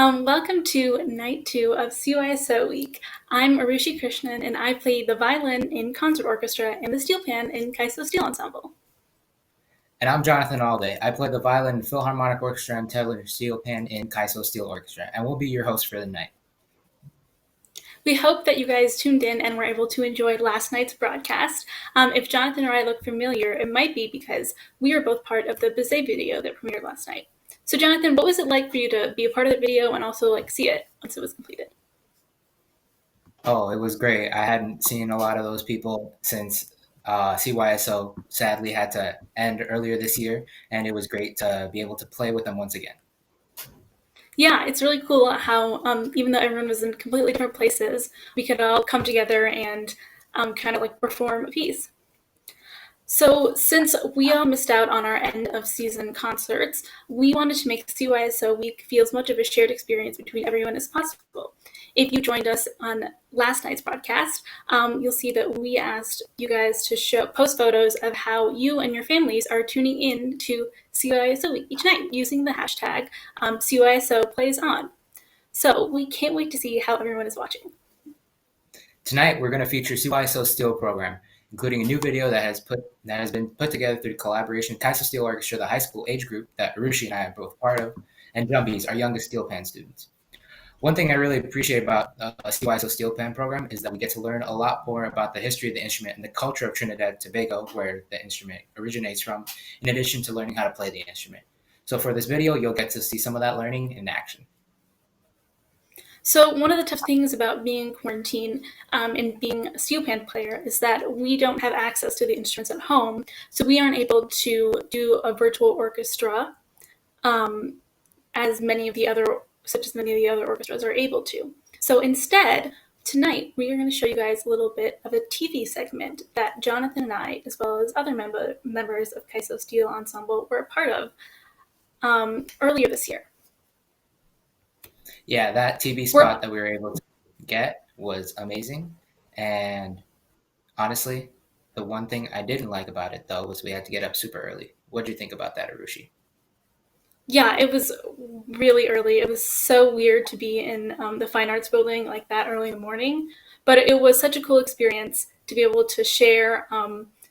Welcome to night 2 of CYSO week. I'm Arushi Krishnan and I play the violin in concert orchestra and the steelpan in Kaiso Steel Ensemble. And I'm Jonathan Alday. I play the violin in Philharmonic Orchestra and tenor steelpan in Kaiso Steel Orchestra, and we'll be your host for the night. We hope that you guys tuned in and were able to enjoy last night's broadcast. If Jonathan or I look familiar, it might be because we are both part of the Bizet video that premiered last night. So Jonathan, what was it like for you to be a part of the video and also see it once it was completed? Oh, it was great. I hadn't seen a lot of those people since CYSO sadly had to end earlier this year, and it was great to be able to play with them once again. Yeah, it's really cool how even though everyone was in completely different places, we could all come together and kind of perform a piece. So since we all missed out on our end of season concerts, we wanted to make CYSO week feel as much of a shared experience between everyone as possible. If you joined us on last night's broadcast, you'll see that we asked you guys to post photos of how you and your families are tuning in to CYSO week each night using the hashtag CYSOplayson. So we can't wait to see how everyone is watching. Tonight, we're going to feature CYSO Steel program, including a new video that has been put together through collaboration with Kaiso Steel Orchestra, the high school age group that Arushi and I are both part of, and Jumbies, our youngest steelpan students. One thing I really appreciate about the CYSO Steelpan program is that we get to learn a lot more about the history of the instrument and the culture of Trinidad and Tobago, where the instrument originates from, in addition to learning how to play the instrument. So for this video, you'll get to see some of that learning in action. So one of the tough things about being in quarantine and being a steelpan player is that we don't have access to the instruments at home, so we aren't able to do a virtual orchestra as many of the other orchestras are able to. So instead, tonight we are going to show you guys a little bit of a TV segment that Jonathan and I, as well as other members of Kaiso Steel Ensemble, were a part of earlier this year. Yeah, that TV spot that we were able to get was amazing. And honestly, the one thing I didn't like about it, though, was we had to get up super early. What do you think about that, Arushi? Yeah, it was really early. It was so weird to be in the Fine Arts building like that early in the morning. But it was such a cool experience to be able to share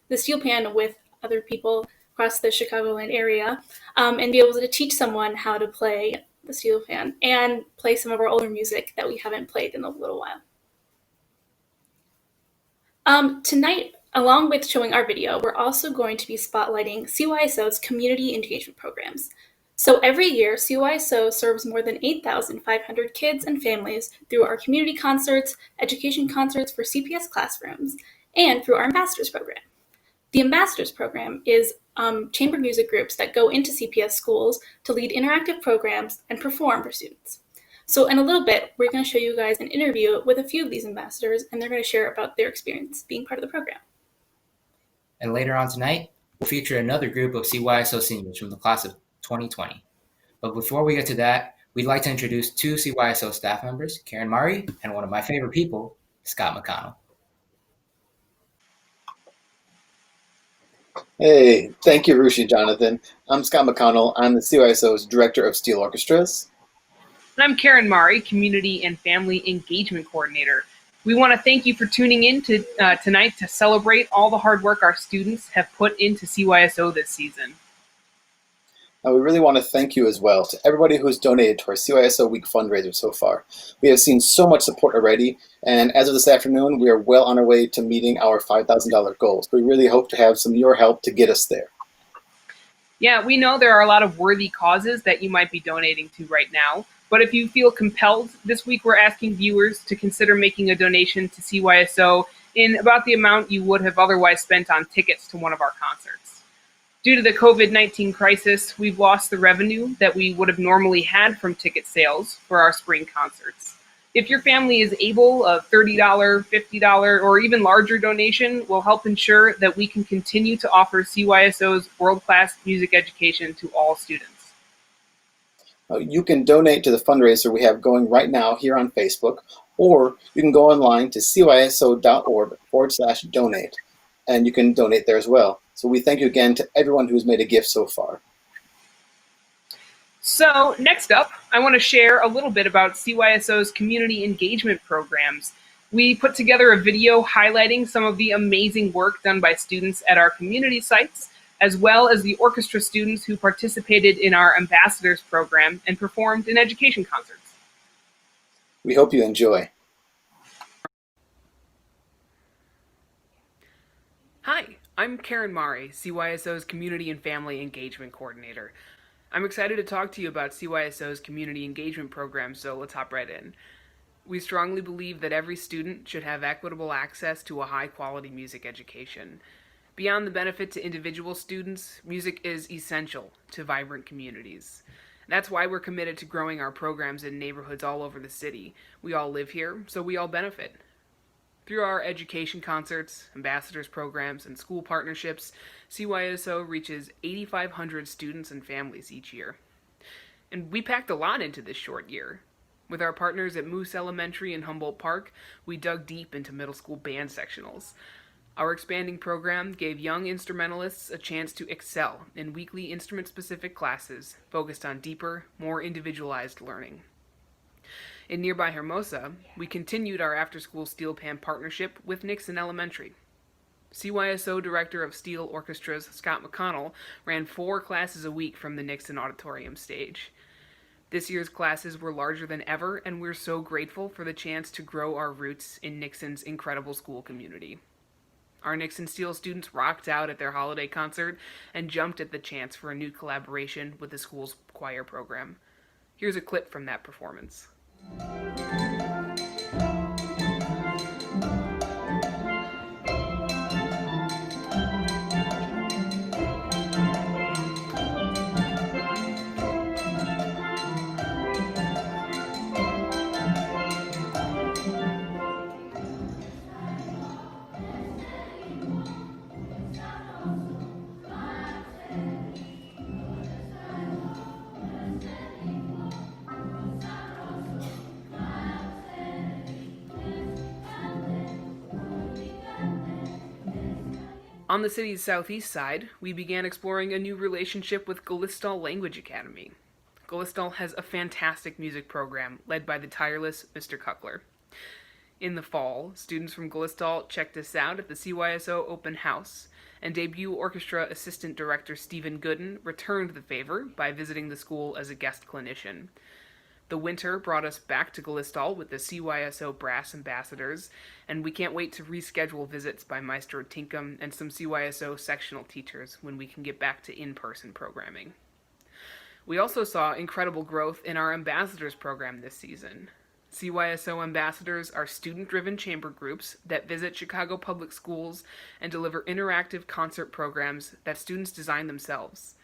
the steelpan with other people across the Chicagoland area and be able to teach someone how to play the steelpan and play some of our older music that we haven't played in a little while. Tonight, along with showing our video, we're also going to be spotlighting CYSO's community engagement programs. So every year, CYSO serves more than 8,500 kids and families through our community concerts, education concerts for CPS classrooms, and through our Ambassadors program. The Ambassadors program is chamber music groups that go into CPS schools to lead interactive programs and perform for students. So in a little bit, we're going to show you guys an interview with a few of these ambassadors, and they're going to share about their experience being part of the program. And later on tonight, we'll feature another group of CYSO seniors from the class of 2020. But before we get to that, we'd like to introduce two CYSO staff members, Karen Murray, and one of my favorite people, Scott McConnell. Hey, thank you, Arushi and Jonathan. I'm Scott McConnell. I'm the CYSO's Director of Steel Orchestras. And I'm Karen Murray, Community and Family Engagement Coordinator. We want to thank you for tuning in tonight to celebrate all the hard work our students have put into CYSO this season. We really want to thank you as well to everybody who's donated to our CYSO Week fundraiser so far. We have seen so much support already, and as of this afternoon, we are well on our way to meeting our $5,000 goals. We really hope to have some of your help to get us there. Yeah, we know there are a lot of worthy causes that you might be donating to right now, but if you feel compelled, this week we're asking viewers to consider making a donation to CYSO in about the amount you would have otherwise spent on tickets to one of our concerts. Due to the COVID-19 crisis, we've lost the revenue that we would have normally had from ticket sales for our spring concerts. If your family is able, a $30, $50, or even larger donation will help ensure that we can continue to offer CYSO's world-class music education to all students. You can donate to the fundraiser we have going right now here on Facebook, or you can go online to cyso.org/donate, and you can donate there as well. So we thank you again to everyone who's made a gift so far. So next up, I want to share a little bit about CYSO's community engagement programs. We put together a video highlighting some of the amazing work done by students at our community sites, as well as the orchestra students who participated in our Ambassadors program and performed in education concerts. We hope you enjoy. Hi, I'm Karen Mari, CYSO's Community and Family Engagement Coordinator. I'm excited to talk to you about CYSO's community engagement program, so let's hop right in. We strongly believe that every student should have equitable access to a high-quality music education. Beyond the benefit to individual students, music is essential to vibrant communities. That's why we're committed to growing our programs in neighborhoods all over the city. We all live here, so we all benefit. Through our education concerts, ambassadors programs, and school partnerships, CYSO reaches 8,500 students and families each year. And we packed a lot into this short year. With our partners at Moose Elementary and Humboldt Park, we dug deep into middle school band sectionals. Our expanding program gave young instrumentalists a chance to excel in weekly instrument-specific classes focused on deeper, more individualized learning. In nearby Hermosa, we continued our after-school Steelpan partnership with Nixon Elementary. CYSO Director of Steel Orchestras Scott McConnell ran 4 classes a week from the Nixon Auditorium stage. This year's classes were larger than ever, and we're so grateful for the chance to grow our roots in Nixon's incredible school community. Our Nixon Steel students rocked out at their holiday concert and jumped at the chance for a new collaboration with the school's choir program. Here's a clip from that performance. On the city's southeast side, we began exploring a new relationship with Galistol Language Academy. Galistol has a fantastic music program led by the tireless Mr. Cuckler. In the fall, students from Galistol checked us out at the CYSO Open House, and debut orchestra assistant director Stephen Gooden returned the favor by visiting the school as a guest clinician. The winter brought us back to Galistol with the CYSO Brass Ambassadors, and we can't wait to reschedule visits by Maestro Tinkham and some CYSO sectional teachers when we can get back to in-person programming. We also saw incredible growth in our Ambassadors program this season. CYSO Ambassadors are student-driven chamber groups that visit Chicago public schools and deliver interactive concert programs that students design themselves.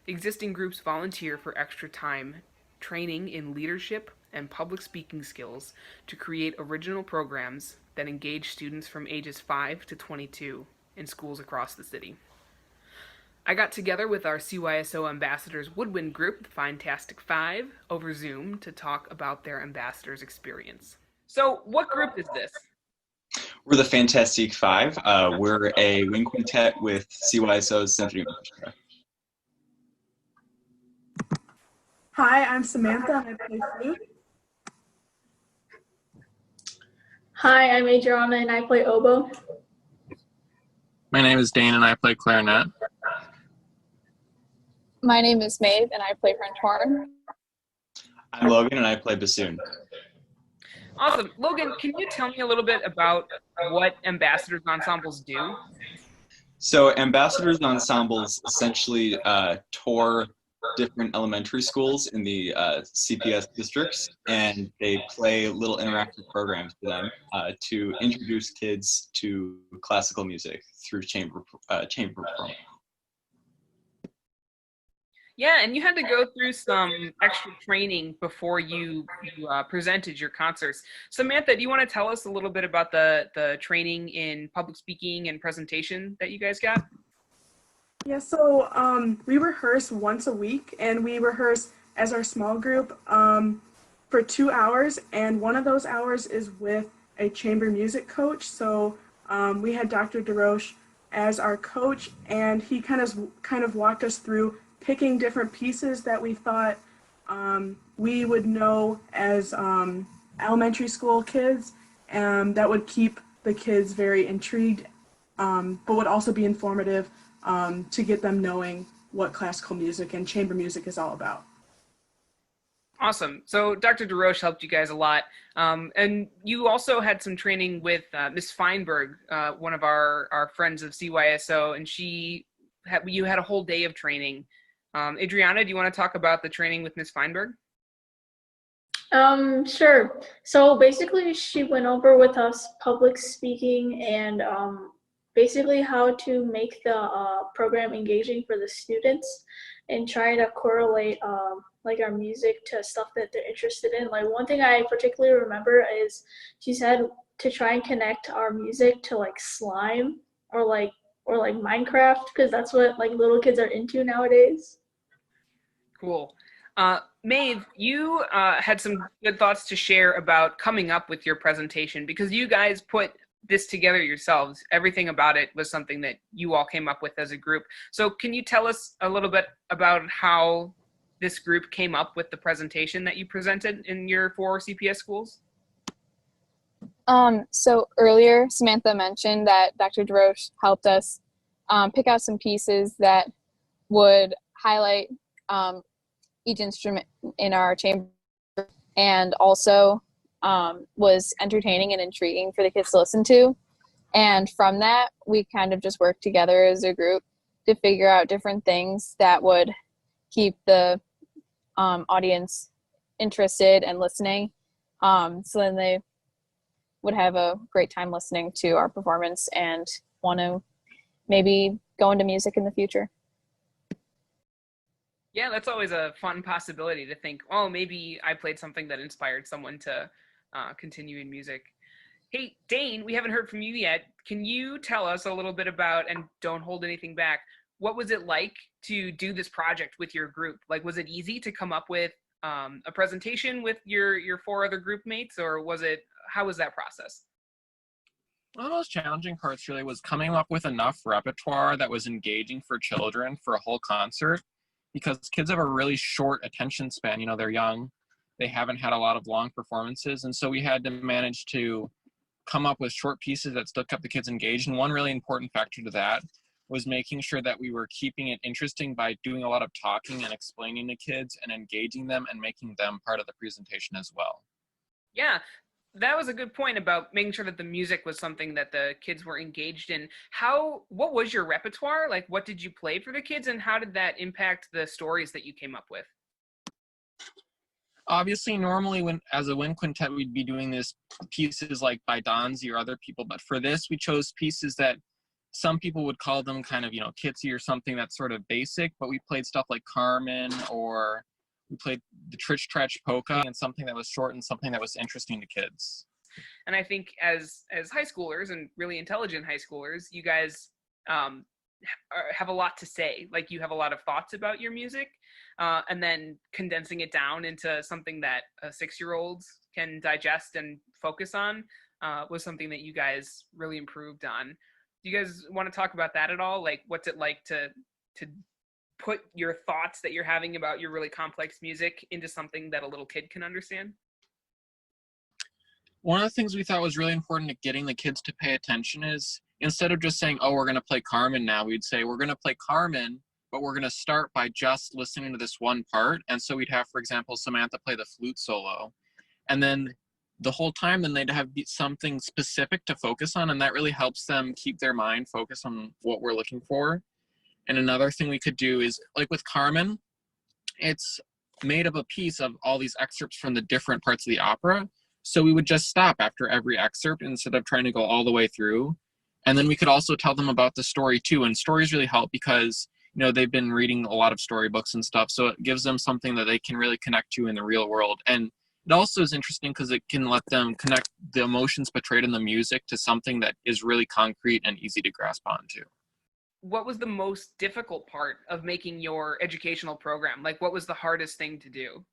Existing groups volunteer for extra time, training in leadership and public speaking skills to create original programs that engage students from ages 5 to 22 in schools across the city. I got together with our CYSO Ambassadors Woodwind group, the Fantastic Five, over Zoom to talk about their Ambassadors experience. So what group is this? We're the Fantastic Five. We're a wind quintet with CYSO's Symphony Orchestra. Hi, I'm Samantha and I play flute. Hi, I'm Adriana and I play oboe. My name is Dane and I play clarinet. My name is Maeve and I play French horn. I'm Logan and I play bassoon. Awesome. Logan, can you tell me a little bit about what Ambassadors ensembles do? So Ambassadors ensembles essentially tour different elementary schools in the CPS districts, and they play little interactive programs for them to introduce kids to classical music through chamber performance. Yeah, and you had to go through some extra training before you presented your concerts. Samantha, do you want to tell us a little bit about the training in public speaking and presentation that you guys got? Yeah, so we rehearse once a week, and we rehearse as our small group for 2 hours, and one of those hours is with a chamber music coach. So we had Dr. DeRoche as our coach, and he kind of walked us through picking different pieces that we thought we would know as elementary school kids, that would keep the kids very intrigued, but would also be informative to get them knowing what classical music and chamber music is all about. Awesome. So Dr. DeRoche helped you guys a lot. And you also had some training with Ms. Feinberg, one of our friends of CYSO, and you had a whole day of training. Adriana, do you want to talk about the training with Ms. Feinberg? Sure. So basically she went over with us public speaking and basically how to make the program engaging for the students and try to correlate like our music to stuff that they're interested in. Like one thing I particularly remember is she said to try and connect our music to like slime or like Minecraft, because that's what like little kids are into nowadays. Cool. Maeve, you had some good thoughts to share about coming up with your presentation, because you guys put this together yourselves. Everything about it was something that you all came up with as a group. So can you tell us a little bit about how this group came up with the presentation that you presented in your 4 CPS schools? So earlier, Samantha mentioned that Dr. DeRoche helped us pick out some pieces that would highlight each instrument in our chamber, and also was entertaining and intriguing for the kids to listen to. And from that, we kind of just worked together as a group to figure out different things that would keep the audience interested and listening. So then they would have a great time listening to our performance and want to maybe go into music in the future. Yeah, that's always a fun possibility to think, oh, maybe I played something that inspired someone to continue in music. Hey, Dane, we haven't heard from you yet. Can you tell us a little bit about, and don't hold anything back, what was it like to do this project with your group? Like, was it easy to come up with a presentation with your 4 other group mates, or how was that process? One of the most challenging parts really was coming up with enough repertoire that was engaging for children for a whole concert, because kids have a really short attention span. You know, they're young, they haven't had a lot of long performances, and so we had to manage to come up with short pieces that still kept the kids engaged. And one really important factor to that was making sure that we were keeping it interesting by doing a lot of talking and explaining to kids and engaging them and making them part of the presentation as well. Yeah, that was a good point about making sure that the music was something that the kids were engaged in. What was your repertoire? Like, what did you play for the kids, and how did that impact the stories that you came up with? Obviously, normally as a wind quintet, we'd be doing this pieces like by Donzi or other people, but for this, we chose pieces that some people would call them kind of, kitsy or something that's sort of basic, but we played stuff like Carmen, or we played the Tritch Tratch Polka, and something that was short and something that was interesting to kids. And I think as high schoolers, and really intelligent high schoolers, you guys have a lot to say. Like, you have a lot of thoughts about your music, and then condensing it down into something that a 6-year-old can digest and focus on was something that you guys really improved on. Do you guys want to talk about that at all? Like, what's it like to put your thoughts that you're having about your really complex music into something that a little kid can understand? One of the things we thought was really important to getting the kids to pay attention is, instead of just saying, oh, we're going to play Carmen now, we'd say, we're going to play Carmen, but we're going to start by just listening to this one part. And so we'd have, for example, Samantha play the flute solo. And then the whole time, then they'd have something specific to focus on. And that really helps them keep their mind focused on what we're looking for. And another thing we could do is, like with Carmen, it's made up a piece of all these excerpts from the different parts of the opera. So we would just stop after every excerpt instead of trying to go all the way through. And then we could also tell them about the story too. And stories really help because, they've been reading a lot of storybooks and stuff. So it gives them something that they can really connect to in the real world. And it also is interesting because it can let them connect the emotions portrayed in the music to something that is really concrete and easy to grasp onto. What was the most difficult part of making your educational program? Like, what was the hardest thing to do?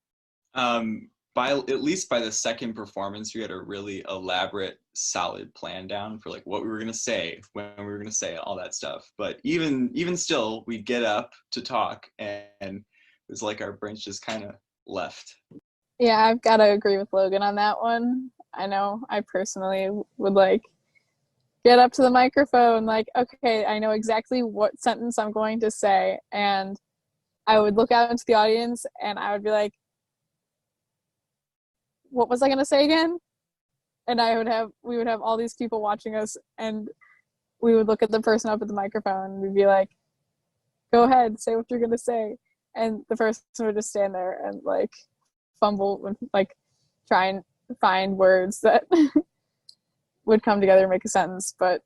At least by the second performance, we had a really elaborate, solid plan down for like what we were going to say, when we were going to say, all that stuff. But even still, we'd get up to talk, and it was like our brains just kind of left. Yeah, I've got to agree with Logan on that one. I know I personally would like get up to the microphone like, okay, I know exactly what sentence I'm going to say, and I would look out into the audience and I would be like, what was I going to say again? And we would have all these people watching us, and we would look at the person up at the microphone and we'd be like, go ahead, say what you're going to say. And the person would just stand there and like fumble and like try and find words that would come together and make a sentence. But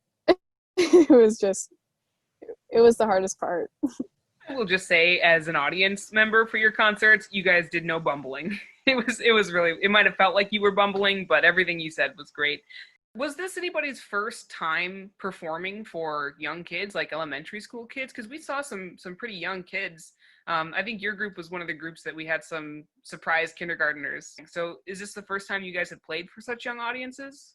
it was the hardest part. I will just say, as an audience member for your concerts, you guys did no bumbling. It was really, it might have felt like you were bumbling, but everything you said was great. Was this anybody's first time performing for young kids, like elementary school kids? Because we saw some pretty young kids. I think your group was one of the groups that we had some surprise kindergartners. So is this the first time you guys had played for such young audiences?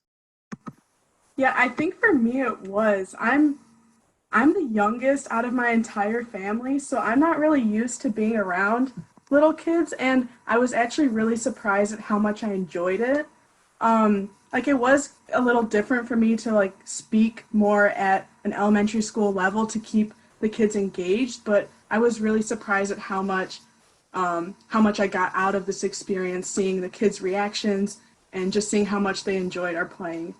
Yeah, I think for me it was. I'm the youngest out of my entire family, so I'm not really used to being around little kids, and I was actually really surprised at how much I enjoyed it. Like, it was a little different for me to like speak more at an elementary school level to keep the kids engaged, but I was really surprised at how much I got out of this experience, seeing the kids' reactions and just seeing how much they enjoyed our playing.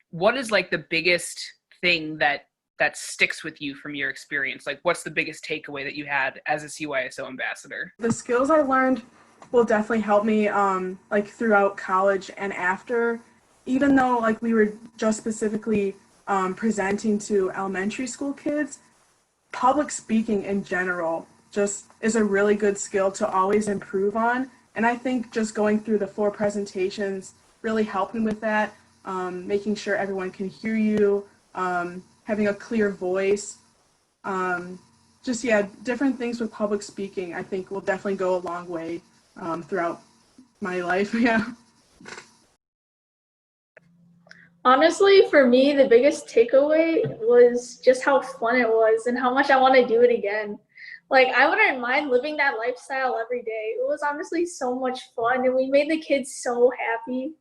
What is like the biggest thing that sticks with you from your experience? Like, what's the biggest takeaway that you had as a CYSO ambassador? The skills I learned will definitely help me like throughout college and after, even though like we were just specifically presenting to elementary school kids. Public speaking in general just is a really good skill to always improve on, and I think just going through the 4 presentations really helped me with that, making sure everyone can hear you, having a clear voice, different things with public speaking I think will definitely go a long way throughout my life. Yeah. Honestly, for me, the biggest takeaway was just how fun it was and how much I want to do it again. Like, I wouldn't mind living that lifestyle every day. It was honestly so much fun, and we made the kids so happy.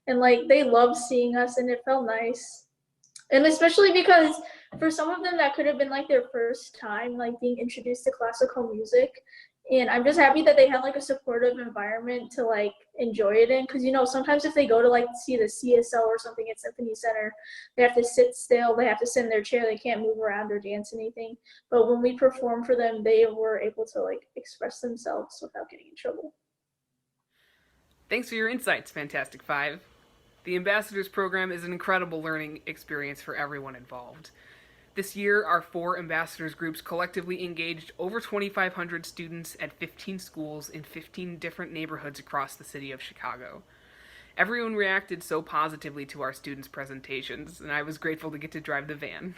And like, they loved seeing us, and it felt nice. And especially because for some of them that could have been like their first time like being introduced to classical music, and I'm just happy that they had like a supportive environment to like enjoy it in, because you know sometimes if they go to like see the CSO or something at Symphony Center, they have to sit still, they have to sit in their chair, they can't move around or dance anything. But when we performed for them, they were able to like express themselves without getting in trouble. Thanks for your insights, Fantastic Five. The Ambassadors program is an incredible learning experience for everyone involved. This year, our 4 Ambassadors groups collectively engaged over 2,500 students at 15 schools in 15 different neighborhoods across the city of Chicago. Everyone reacted so positively to our students' presentations, and I was grateful to get to drive the van.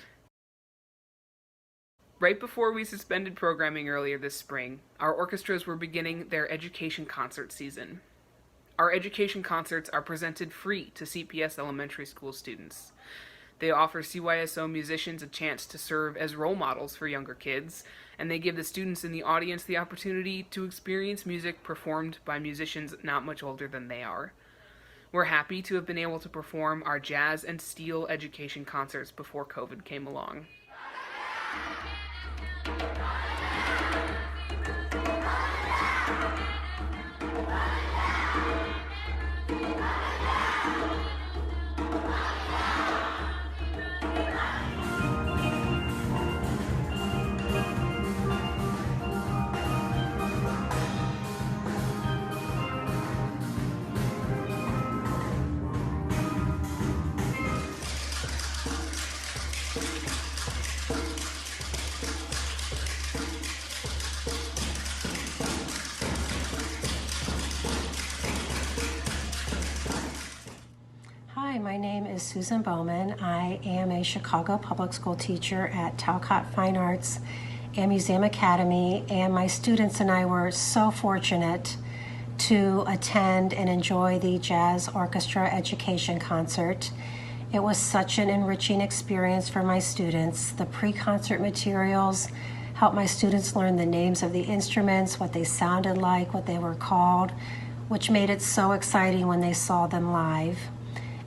Right before we suspended programming earlier this spring, our orchestras were beginning their education concert season. Our education concerts are presented free to CPS elementary school students. They offer CYSO musicians a chance to serve as role models for younger kids, and they give the students in the audience the opportunity to experience music performed by musicians not much older than they are. We're happy to have been able to perform our jazz and steel education concerts before COVID came along. Hi, my name is Susan Bowman. I am a Chicago public school teacher at TALCOTT Fine Arts and Museum Academy, and my students and I were so fortunate to attend and enjoy the Jazz Orchestra Education Concert. It was such an enriching experience for my students. The pre-concert materials helped my students learn the names of the instruments, what they sounded like, what they were called, which made it so exciting when they saw them live.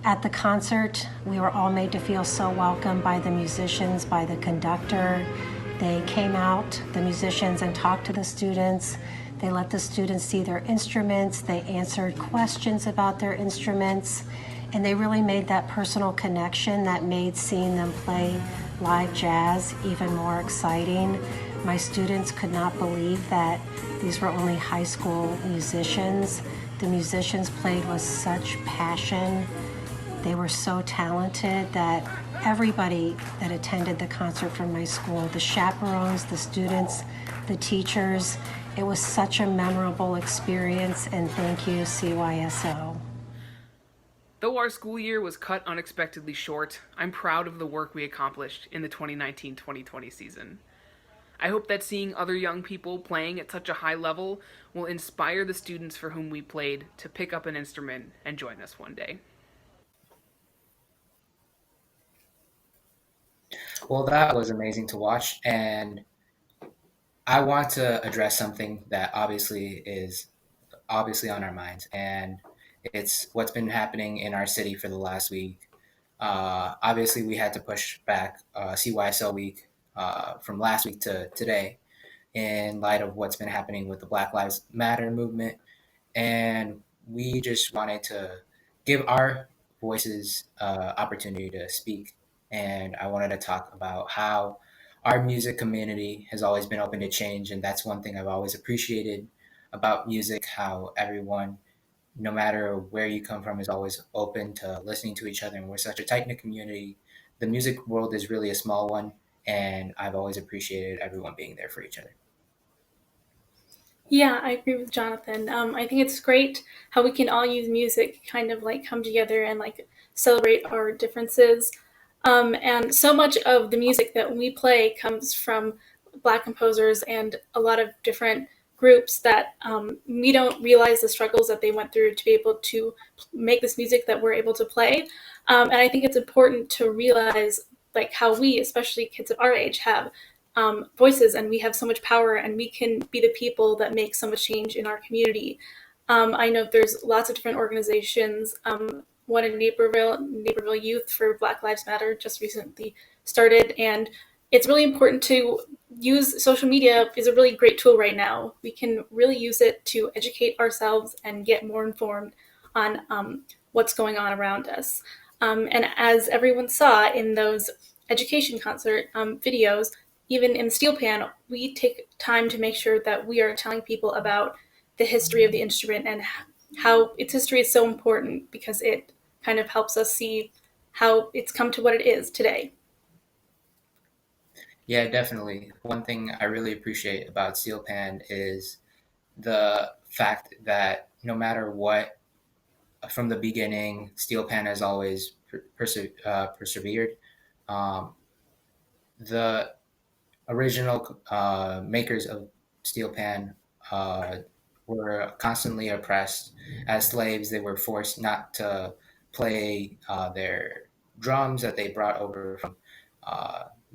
At the concert, we were all made to feel so welcome by the musicians, by the conductor. They came out, the musicians, and talked to the students. They let the students see their instruments. They answered questions about their instruments. And they really made that personal connection that made seeing them play live jazz even more exciting. My students could not believe that these were only high school musicians. The musicians played with such passion. They were so talented that everybody that attended the concert from my school, the chaperones, the students, the teachers, it was such a memorable experience, and thank you, CYSO. Though our school year was cut unexpectedly short, I'm proud of the work we accomplished in the 2019-2020 season. I hope that seeing other young people playing at such a high level will inspire the students for whom we played to pick up an instrument and join us one day. Well, that was amazing to watch, and I want to address something that is obviously on our minds, and it's what's been happening in our city for the last week. Obviously, we had to push back CYSO week from last week to today in light of what's been happening with the Black Lives Matter movement, and we just wanted to give our voices opportunity to speak. And I wanted to talk about how our music community has always been open to change, and that's one thing I've always appreciated about music, how everyone, no matter where you come from, is always open to listening to each other, and we're such a tight-knit community. The music world is really a small one, and I've always appreciated everyone being there for each other. Yeah, I agree with Jonathan. I think it's great how we can all use music, kind of like come together and like celebrate our differences. And so much of the music that we play comes from Black composers and a lot of different groups that we don't realize the struggles that they went through to be able to make this music that we're able to play. And I think it's important to realize like how we, especially kids of our age, have voices, and we have so much power, and we can be the people that make so much change in our community. I know there's lots of different organizations. One in Naperville Youth for Black Lives Matter just recently started, and it's really important to use social media is a really great tool right now. We can really use it to educate ourselves and get more informed on what's going on around us. And as everyone saw in those education concert videos, even in Steelpan, we take time to make sure that we are telling people about the history of the instrument and how its history is so important because it kind of helps us see how it's come to what it is today. Yeah, definitely. One thing I really appreciate about Steelpan is the fact that no matter what, from the beginning, Steelpan has always persevered. Um, the original makers of Steelpan uh, were constantly oppressed. As slaves, they were forced not to play their drums that they brought over from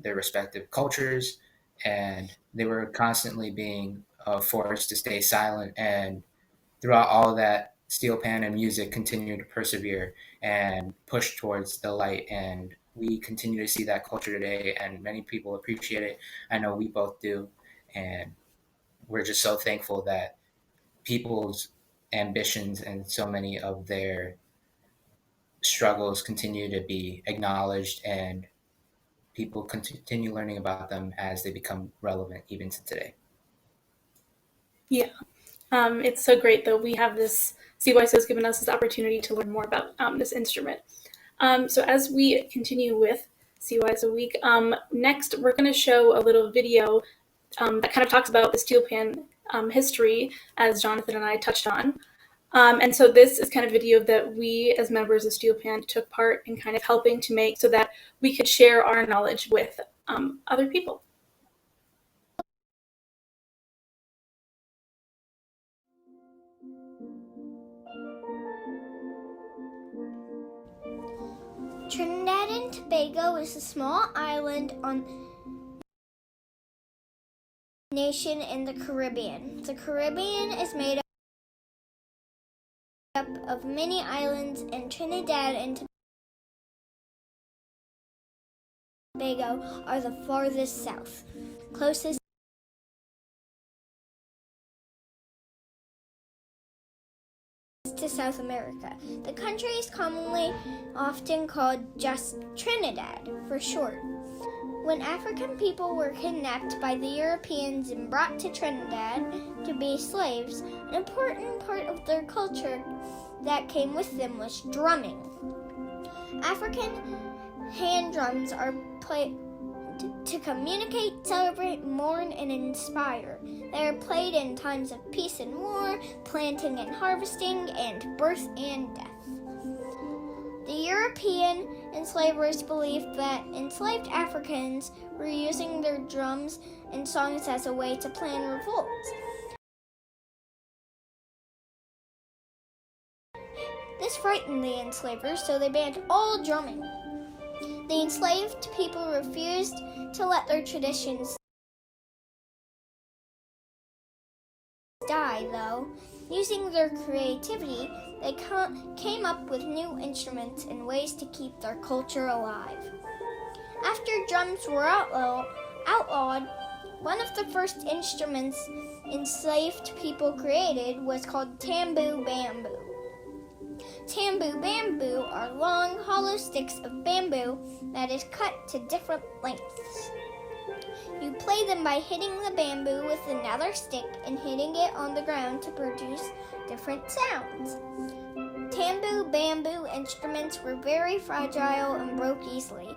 their respective cultures, and they were constantly being forced to stay silent. And throughout all of that, Steelpan and music continue to persevere and push towards the light. And we continue to see that culture today, and many people appreciate it. I know we both do. And we're just so thankful that people's ambitions and so many of their struggles continue to be acknowledged, and people continue learning about them as they become relevant even to today. Yeah, it's so great that we have this, CYSO has given us this opportunity to learn more about this instrument. So as we continue with CYSO Week, next we're going to show a little video that kind of talks about the Steelpan history, as Jonathan and I touched on. And so this is kind of video that we as members of Steelpan took part in kind of helping to make so that we could share our knowledge with other people. Trinidad and Tobago is a small island on nation in the Caribbean. The Caribbean is made up of many islands, and Trinidad and Tobago are the farthest south, closest to South America. The country is commonly often called just Trinidad for short. When African people were kidnapped by the Europeans and brought to Trinidad to be slaves, an important part of their culture that came with them was drumming. African hand drums are played to communicate, celebrate, mourn, and inspire. They are played in times of peace and war, planting and harvesting, and birth and death. The European enslavers believed that enslaved Africans were using their drums and songs as a way to plan revolts. This frightened the enslavers, so they banned all drumming. The enslaved people refused to let their traditions die, though. Using their creativity, they came up with new instruments and ways to keep their culture alive. After drums were outlawed, one of the first instruments enslaved people created was called tambour bamboo. Tambour bamboo are long, hollow sticks of bamboo that is cut to different lengths. You play them by hitting the bamboo with another stick and hitting it on the ground to produce different sounds. Tambour bamboo instruments were very fragile and broke easily,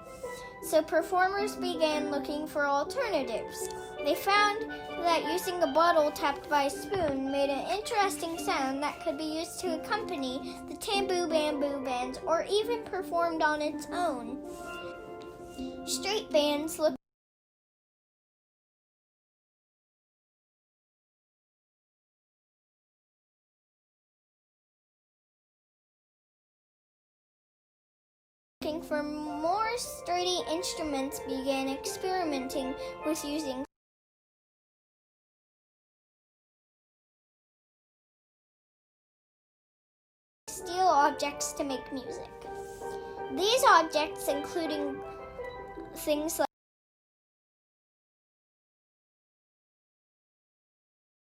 so performers began looking for alternatives. They found that using a bottle tapped by a spoon made an interesting sound that could be used to accompany the tambour bamboo bands or even performed on its own. Street bands looking for more sturdy instruments began experimenting with using steel objects to make music. These objects, including things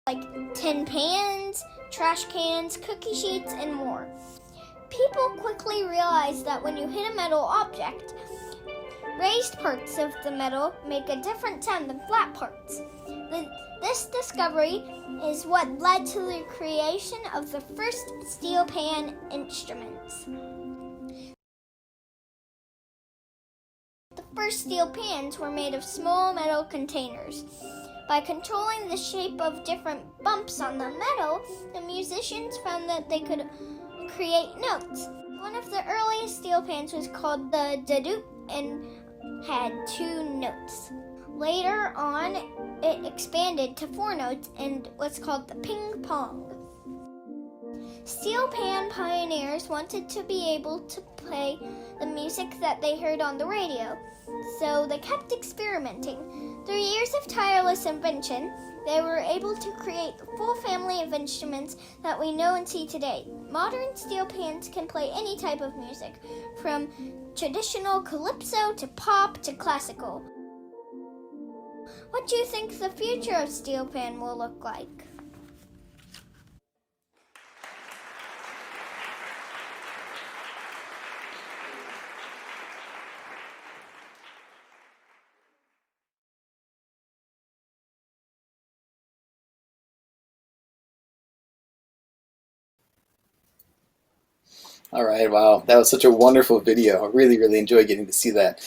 like tin pans, trash cans, cookie sheets, and more. People quickly realized that when you hit a metal object, raised parts of the metal make a different sound than flat parts. This discovery is what led to the creation of the first steel pan instruments. The first steel pans were made of small metal containers. By controlling the shape of different bumps on the metal, the musicians found that they could create notes. One of the earliest steel pans was called the dadoop and had 2 notes. Later on, it expanded to 4 notes and was called the ping pong. Steel pan pioneers wanted to be able to play the music that they heard on the radio, so they kept experimenting. Through years of tireless invention, they were able to create the full family of instruments that we know and see today. Modern steel pans can play any type of music, from traditional calypso to pop to classical. What do you think the future of steel pan will look like? All right, wow, that was such a wonderful video. I really enjoyed getting to see that.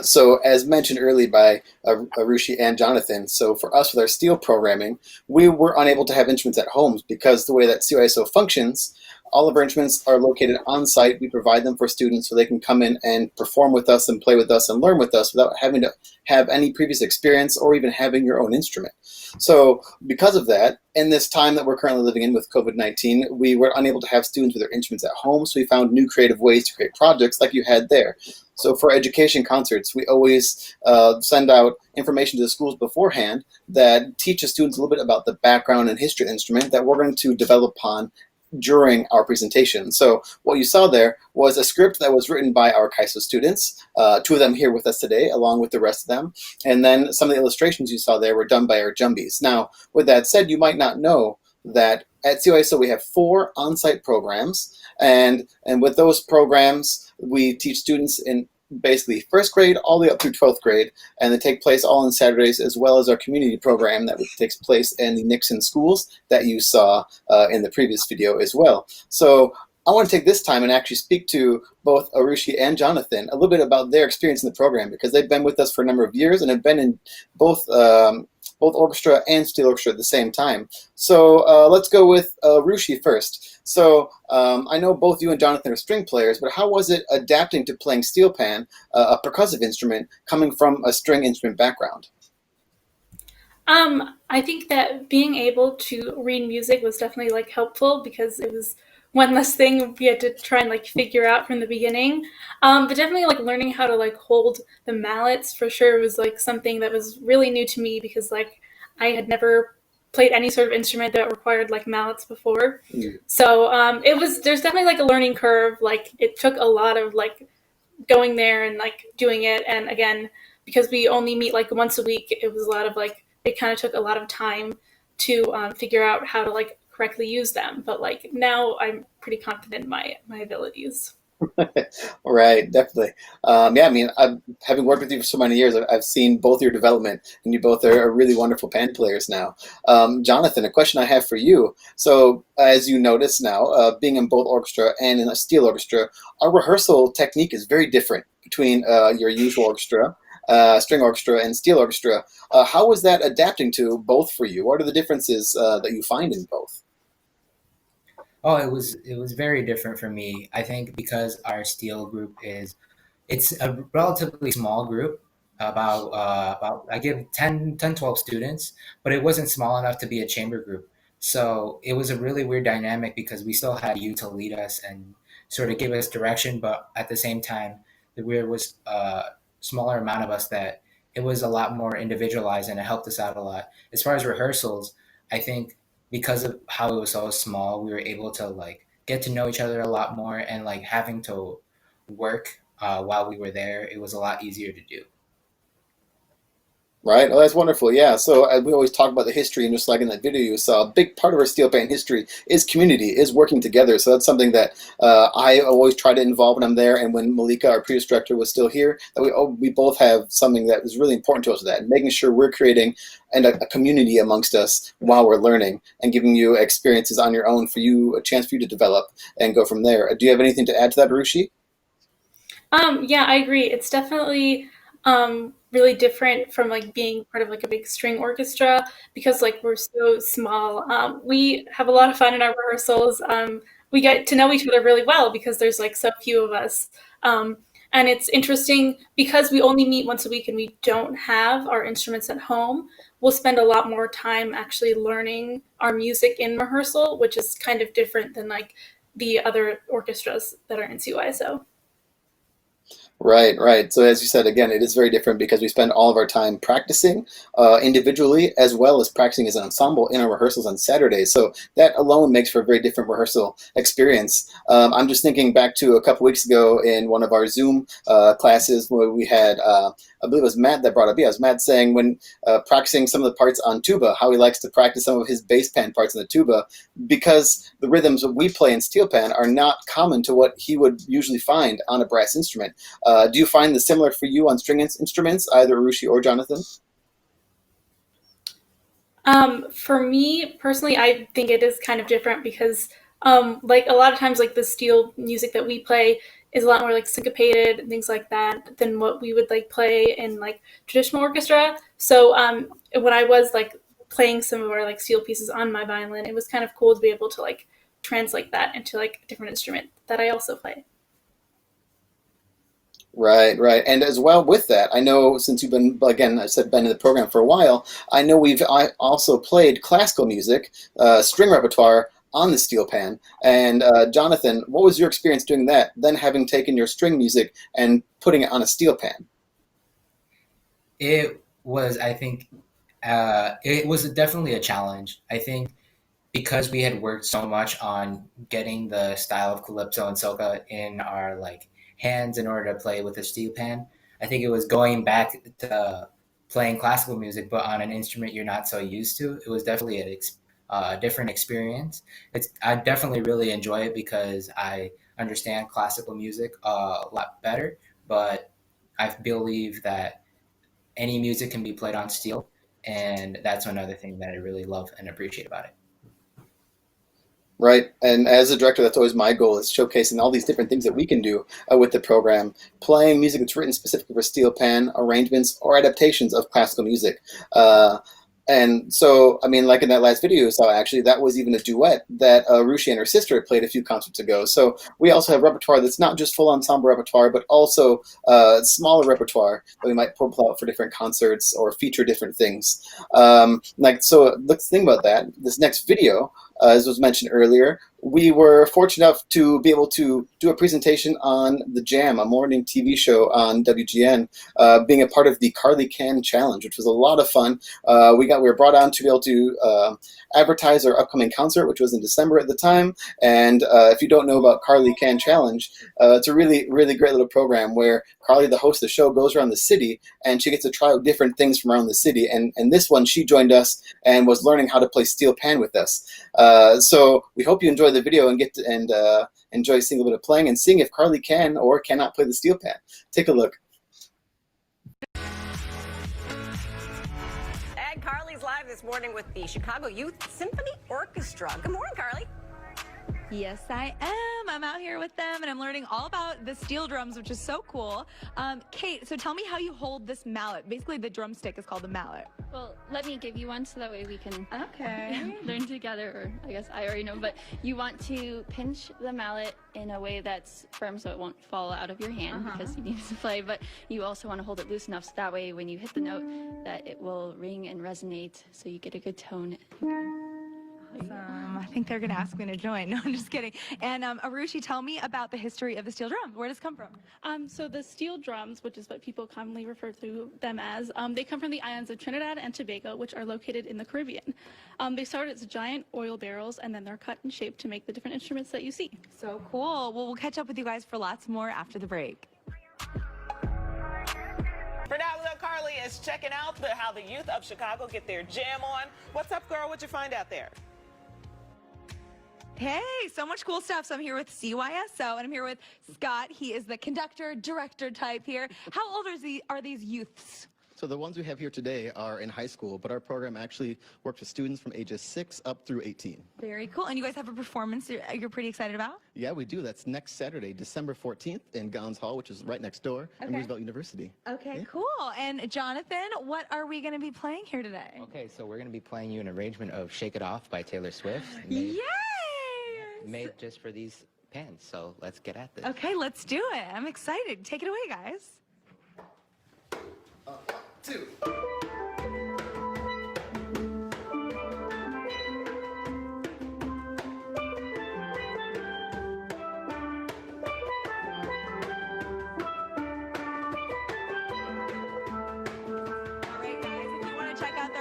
So as mentioned earlier by Arushi and Jonathan, so for us with our steel programming, we were unable to have instruments at home because the way that CYSO functions, All of our instruments are located on site. We provide them for students so they can come in and perform with us and play with us and learn with us without having to have any previous experience or even having your own instrument. So because of that, in this time that we're currently living in with COVID-19, we were unable to have students with their instruments at home, so we found new creative ways to create projects like you had there. So for education concerts, we always send out information to the schools beforehand that teaches students a little bit about the background and history of the instrument that we're going to develop upon during our presentation. So what you saw there was a script that was written by our Kaiso students, 2 of them here with us today, along with the rest of them. And then some of the illustrations you saw there were done by our Jumbies. Now, with that said, you might not know that at CYSO we have 4 on-site programs. And with those programs, we teach students in basically 1st grade all the way up through 12th grade, and they take place all on Saturdays, as well as our community program that takes place in the Nixon schools that you saw in the previous video as well. So I want to take this time and actually speak to both Arushi and Jonathan a little bit about their experience in the program, because they've been with us for a number of years and have been in both orchestra and steel orchestra at the same time. So let's go with Arushi first. So I know both you and Jonathan are string players, but how was it adapting to playing steelpan, a percussive instrument, coming from a string instrument background? I think that being able to read music was definitely like helpful, because it was one less thing we had to try and like figure out from the beginning. But definitely like learning how to like hold the mallets for sure was like something that was really new to me, because like I had never played any sort of instrument that required like mallets before. So there's definitely like a learning curve. Like it took a lot of like going there and like doing it. And again, because we only meet like once a week, it was a lot of like, it kind of took a lot of time to figure out how to like correctly use them. But like now I'm pretty confident in my abilities. Right, definitely. Yeah, I mean, having worked with you for so many years, I've seen both your development, and you both are really wonderful band players now. Jonathan, a question I have for you. So, as you notice now, being in both orchestra and in a steel orchestra, our rehearsal technique is very different between your usual orchestra, string orchestra, and steel orchestra. How was that adapting to both for you? What are the differences that you find in both? Oh, it was very different for me. I think because our steel group it's a relatively small group, about I give 12 students, but it wasn't small enough to be a chamber group. So it was a really weird dynamic because we still had you to lead us and sort of give us direction, but at the same time, there was a smaller amount of us that it was a lot more individualized and it helped us out a lot. As far as rehearsals, I think because of how it was so small, we were able to like get to know each other a lot more, and like having to work while we were there, it was a lot easier to do. Right. Oh, that's wonderful. Yeah. So we always talk about the history, and just like in that video you saw, a big part of our steel band history is community, is working together. So that's something that I always try to involve when I'm there. And when Malika, our previous director, was still here, that we both have something that is really important to us. That making sure we're creating a community amongst us while we're learning and giving you experiences on your own, for you, a chance for you to develop and go from there. Do you have anything to add to that, Arushi? Yeah, I agree. It's definitely really different from like being part of like a big string orchestra, because like we're so small. We have a lot of fun in our rehearsals. We get to know each other really well because there's like so few of us. And it's interesting because we only meet once a week and we don't have our instruments at home. We'll spend a lot more time actually learning our music in rehearsal, which is kind of different than like the other orchestras that are in CYSO. Right, right. So as you said, again, it is very different because we spend all of our time practicing individually, as well as practicing as an ensemble in our rehearsals on Saturdays. So that alone makes for a very different rehearsal experience. I'm just thinking back to a couple weeks ago in one of our Zoom classes where we had, I believe it was Matt that brought up, yeah, it was Matt saying when practicing some of the parts on tuba, how he likes to practice some of his bass pan parts on the tuba, because the rhythms that we play in steel pan are not common to what he would usually find on a brass instrument. Do you find this similar for you on string instruments, either Arushi or Jonathan? For me personally, I think it is kind of different because like a lot of times like the steel music that we play is a lot more like syncopated and things like that than what we would like play in like traditional orchestra. So when I was like playing some of our like steel pieces on my violin, it was kind of cool to be able to like translate that into like a different instrument that I also play. Right, right. And as well with that, I know since you've been, again, I said been in the program for a while, I know I also played classical music, string repertoire on the Steelpan. And Jonathan, what was your experience doing that, then having taken your string music and putting it on a Steelpan? It was, I think, it was definitely a challenge. I think because we had worked so much on getting the style of calypso and soca in our like hands in order to play with the steel pan, I think it was going back to playing classical music, but on an instrument you're not so used to. It was definitely a different experience. I definitely really enjoy it because I understand classical music a lot better, but I believe that any music can be played on steel, and that's another thing that I really love and appreciate about it. Right. And as a director, that's always my goal, is showcasing all these different things that we can do with the program, playing music that's written specifically for Steelpan, arrangements, or adaptations of classical music. And so, I mean, like in that last video you saw, actually, that was even a duet that Rushi and her sister played a few concerts ago. So we also have repertoire that's not just full ensemble repertoire, but also smaller repertoire that we might pull out for different concerts or feature different things. So let's think about that. This next video, as was mentioned earlier, we were fortunate enough to be able to do a presentation on The Jam, a morning TV show on WGN, being a part of the Carly Can Challenge, which was a lot of fun. We were brought on to be able to advertise our upcoming concert, which was in December at the time. And if you don't know about Carly Can Challenge, it's a really, really great little program where Carly, the host of the show, goes around the city and she gets to try out different things from around the city. And this one, she joined us and was learning how to play steel pan with us. So we hope you enjoy the video and get to enjoy seeing a little bit of playing and seeing if Carly can or cannot play the steel pan. Take a look. And Carly's live this morning with the Chicago Youth Symphony Orchestra. Good morning, Carly. Yes, I am. I'm out here with them, and I'm learning all about the steel drums, which is so cool. Kate, so tell me how you hold this mallet. Basically, the drumstick is called the mallet. Well, let me give you one so that way we can learn together, or I guess I already know, but you want to pinch the mallet in a way that's firm so it won't fall out of your hand because you need to play, but you also want to hold it loose enough so that way when you hit the note that it will ring and resonate so you get a good tone. Awesome. I think they're going to ask me to join. No, I'm just kidding. And Arushi, tell me about the history of the steel drum. Where does it come from? So the steel drums, which is what people commonly refer to them as, they come from the islands of Trinidad and Tobago, which are located in the Caribbean. They started as giant oil barrels, and then they're cut and shaped to make the different instruments that you see. So cool. Well, we'll catch up with you guys for lots more after the break. For now, little Carly is checking out how the youth of Chicago get their jam on. What's up, girl? What'd you find out there? Hey, so much cool stuff. So I'm here with CYSO, and I'm here with Scott. He is the conductor, director type here. How old are these youths? So the ones we have here today are in high school, but our program actually works with students from ages 6 up through 18. Very cool. And you guys have a performance you're pretty excited about? Yeah, we do. That's next Saturday, December 14th in Gowns Hall, which is right next door at Roosevelt University. Okay, cool. And Jonathan, what are we going to be playing here today? Okay, so we're going to be playing you an arrangement of Shake It Off by Taylor Swift. Made just for these pans, so let's get at this. Okay, let's do it. I'm excited. Take it away, guys. 1, 2.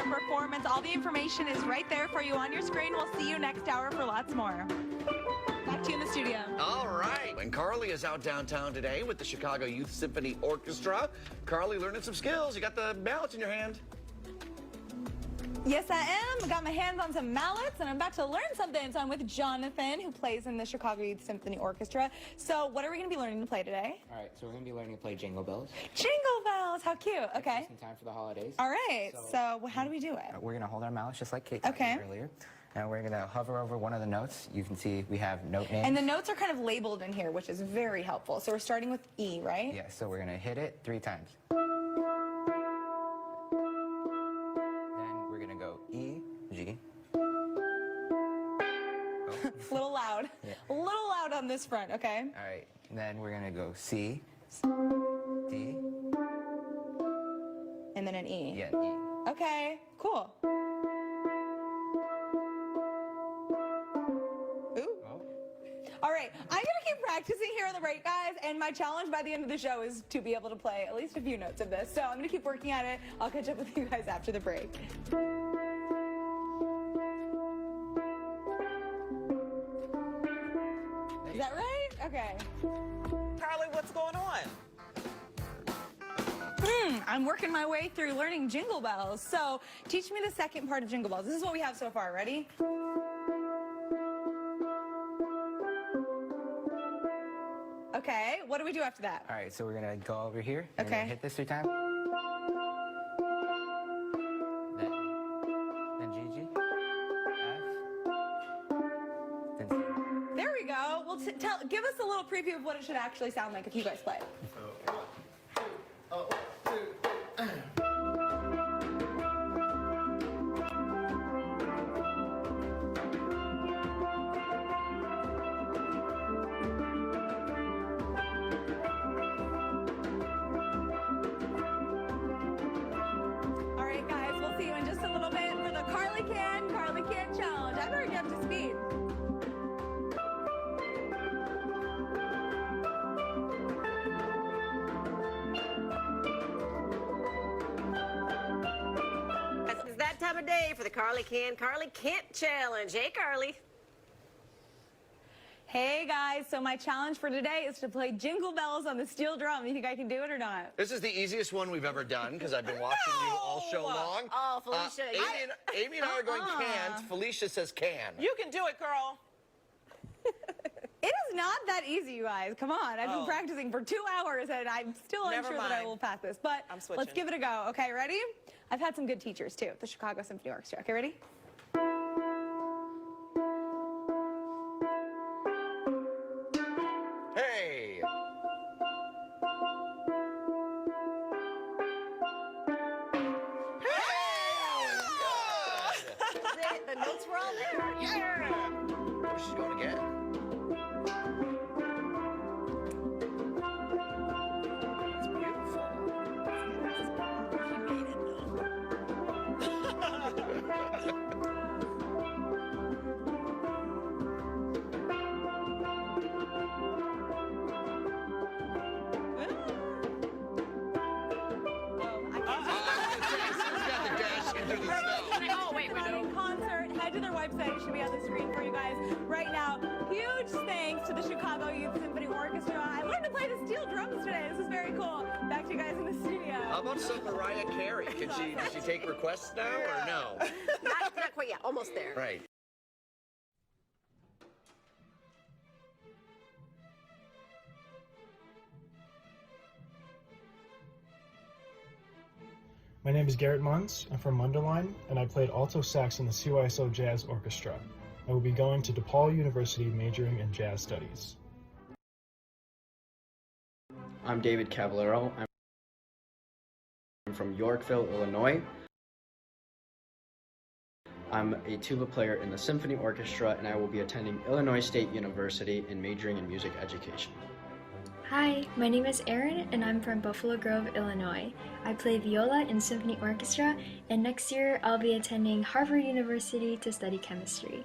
Performance. All the information is right there for you on your screen. We'll see you next hour for lots more. Back to you in the studio. All right. And Carly is out downtown today with the Chicago Youth Symphony Orchestra. Carly learning some skills. You got the mallets in your hand. Yes, I am. I got my hands on some mallets, and I'm about to learn something. So I'm with Jonathan, who plays in the Chicago Youth Symphony Orchestra. So what are we going to be learning to play today? All right, so we're going to be learning to play Jingle Bells. Jingle Bells. How cute. Okay. Just in time for the holidays. All right. So how do we do it? We're going to hold our mallets just like Kate did earlier. And we're going to hover over one of the notes. You can see we have note names. And the notes are kind of labeled in here, which is very helpful. So we're starting with E, right? Yeah, so we're going to hit it 3 times. Then we're going to go E, G. A little loud. this front, okay? All right, and then we're gonna go C, D, and then an E. Yeah, E. Okay, cool. Ooh. Oh. All right, I'm gonna keep practicing here on the break, guys, and my challenge by the end of the show is to be able to play at least a few notes of this. So I'm gonna keep working at it. I'll catch up with you guys after the break. Is that right? Okay. Carly, what's going on? I'm working my way through learning Jingle Bells. So teach me the second part of Jingle Bells. This is what we have so far. Ready? Okay, what do we do after that? All right, so we're gonna go over here. And Okay. hit this 3 times. Then G, G, F, then C. There we go. Well, give us a little preview of what it should actually sound like if you guys play. All right, guys, we'll see you in just a little bit for the Carly Can challenge. I better get up to speed. It's that time of day for the Carly Can't challenge. Hey, Carly. Hey guys, so my challenge for today is to play Jingle Bells on the steel drum. You think I can do it or not? This is the easiest one we've ever done because I've been watching you all show long. Oh, Felicia. Amy and I are going can't. Felicia says can. You can do it, girl. It is not that easy, you guys. Come on. I've been practicing for 2 hours and I'm still Never unsure that I mind. will pass this. But I'm switching. let's give it a go. Okay, ready? I've had some good teachers too, the Chicago Symphony Orchestra. Okay, ready? Hey. The notes were all there. Yeah. Oh, she's going again. That's beautiful. Oh, wait, in concert. Head to their website. It should be on the screen for you guys right now. Huge thanks to the Chicago Youth Symphony Orchestra. I learned to play the steel drums today. This is very cool. Back to you guys in the studio. How about some Mariah Carey? Does she take requests now or no? Not quite yet. Almost there. Right. My name is Garrett Munz. I'm from Mundelein, and I played alto sax in the CYSO Jazz Orchestra. I will be going to DePaul University majoring in jazz studies. I'm David Cavallero. I'm from Yorkville, Illinois. I'm a tuba player in the Symphony Orchestra, and I will be attending Illinois State University and majoring in music education. Hi, my name is Erin and I'm from Buffalo Grove, Illinois. I play viola in Symphony Orchestra, and next year I'll be attending Harvard University to study chemistry.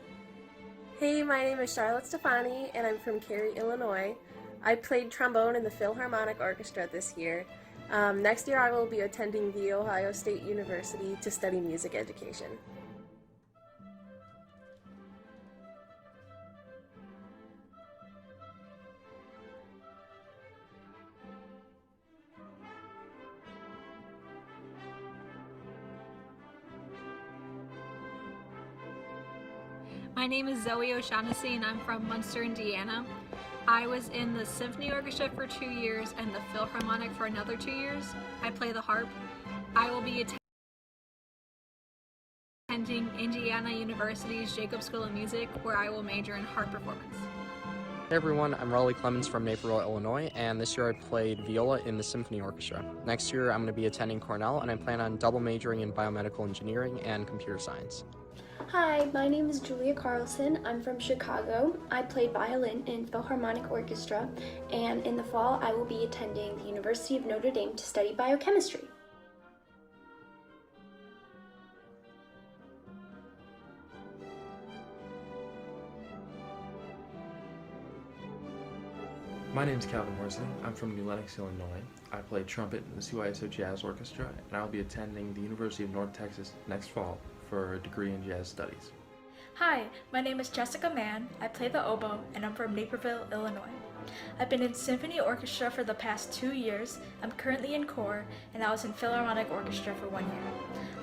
Hey, my name is Charlotte Stefani and I'm from Cary, Illinois. I played trombone in the Philharmonic Orchestra this year. Next year I will be attending The Ohio State University to study music education. My name is Zoe O'Shaughnessy and I'm from Munster, Indiana. I was in the Symphony Orchestra for 2 years and the Philharmonic for another 2 years. I play the harp. I will be attending Indiana University's Jacobs School of Music, where I will major in harp performance. Hey everyone, I'm Raleigh Clemens from Naperville, Illinois, and this year I played viola in the Symphony Orchestra. Next year I'm going to be attending Cornell, and I plan on double majoring in biomedical engineering and computer science. Hi, my name is Julia Carlson. I'm from Chicago. I played violin in Philharmonic Orchestra, and in the fall I will be attending the University of Notre Dame to study biochemistry. My name is Calvin Horsley. I'm from New Lenox, Illinois. I play trumpet in the CYSO Jazz Orchestra, and I'll be attending the University of North Texas next fall for a degree in jazz studies. Hi, my name is Jessica Mann. I play the oboe, and I'm from Naperville, Illinois. I've been in Symphony Orchestra for the past 2 years. I'm currently in corps, and I was in Philharmonic Orchestra for 1 year.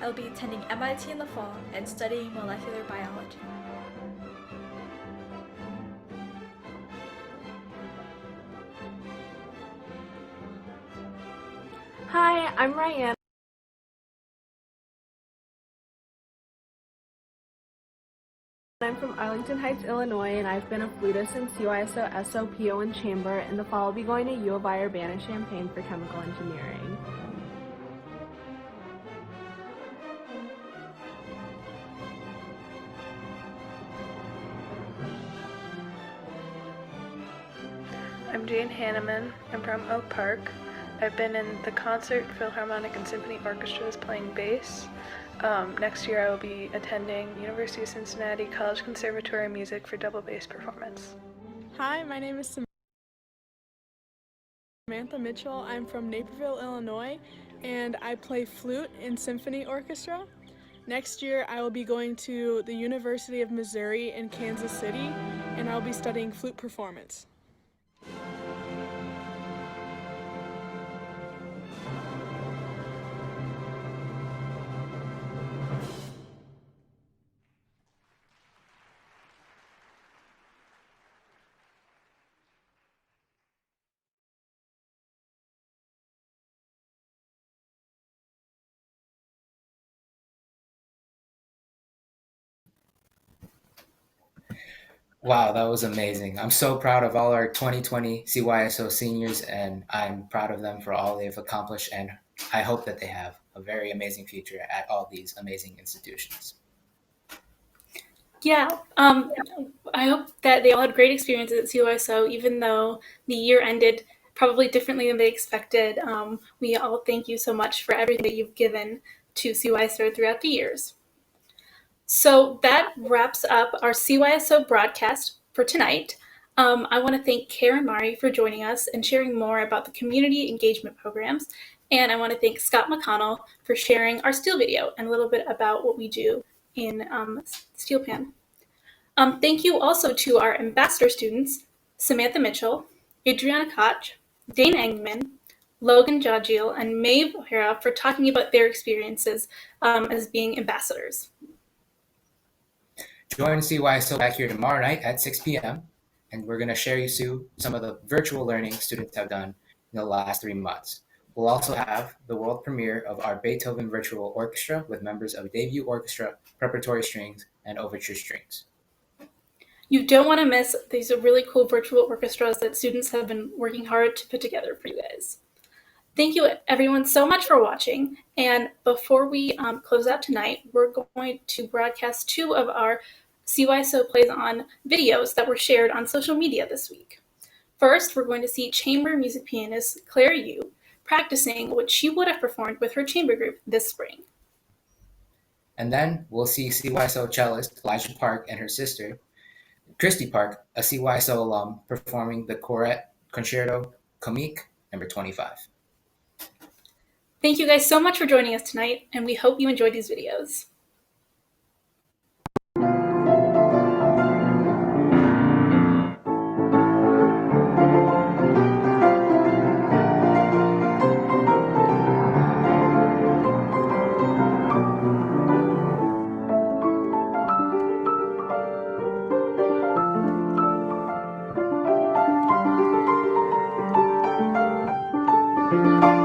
I will be attending MIT in the fall and studying molecular biology. Hi, I'm Ryan. I'm from Arlington Heights, Illinois, and I've been a flutist in CYSO SOPO and chamber. In the fall, I'll be going to U of I Urbana-Champaign for chemical engineering. I'm Jane Hanneman. I'm from Oak Park. I've been in the concert, Philharmonic, and Symphony Orchestras playing bass. Next year I will be attending University of Cincinnati College Conservatory of Music for double bass performance. Hi, my name is Samantha Mitchell. I'm from Naperville, Illinois, and I play flute in Symphony Orchestra. Next year I will be going to the University of Missouri in Kansas City, and I'll be studying flute performance. Wow, that was amazing. I'm so proud of all our 2020 CYSO seniors, and I'm proud of them for all they've accomplished, and I hope that they have a very amazing future at all these amazing institutions. Yeah, I hope that they all had great experiences at CYSO, even though the year ended probably differently than they expected. We all thank you so much for everything that you've given to CYSO throughout the years. So that wraps up our CYSO broadcast for tonight. I want to thank Karen Mari for joining us and sharing more about the community engagement programs. And I want to thank Scott McConnell for sharing our Steel video and a little bit about what we do in Steelpan. Thank you also to our ambassador students, Samantha Mitchell, Adriana Koch, Dane Engman, Logan Jagiel, and Maeve O'Hara for talking about their experiences as being ambassadors. Join CYSO back here tomorrow night at 6 p.m. and we're going to share you some of the virtual learning students have done in the last 3 months. We'll also have the world premiere of our Beethoven Virtual Orchestra with members of Debut Orchestra, Preparatory Strings, and Overture Strings. You don't want to miss these really cool virtual orchestras that students have been working hard to put together for you guys. Thank you everyone so much for watching. And before we close out tonight, we're going to broadcast 2 of our CYSO Plays On videos that were shared on social media this week. First, we're going to see chamber music pianist Claire Yu practicing what she would have performed with her chamber group this spring. And then we'll see CYSO cellist Elijah Park and her sister, Christy Park, a CYSO alum, performing the Corette Concerto Comique number 25. Thank you guys so much for joining us tonight, and we hope you enjoyed these videos. Thank you.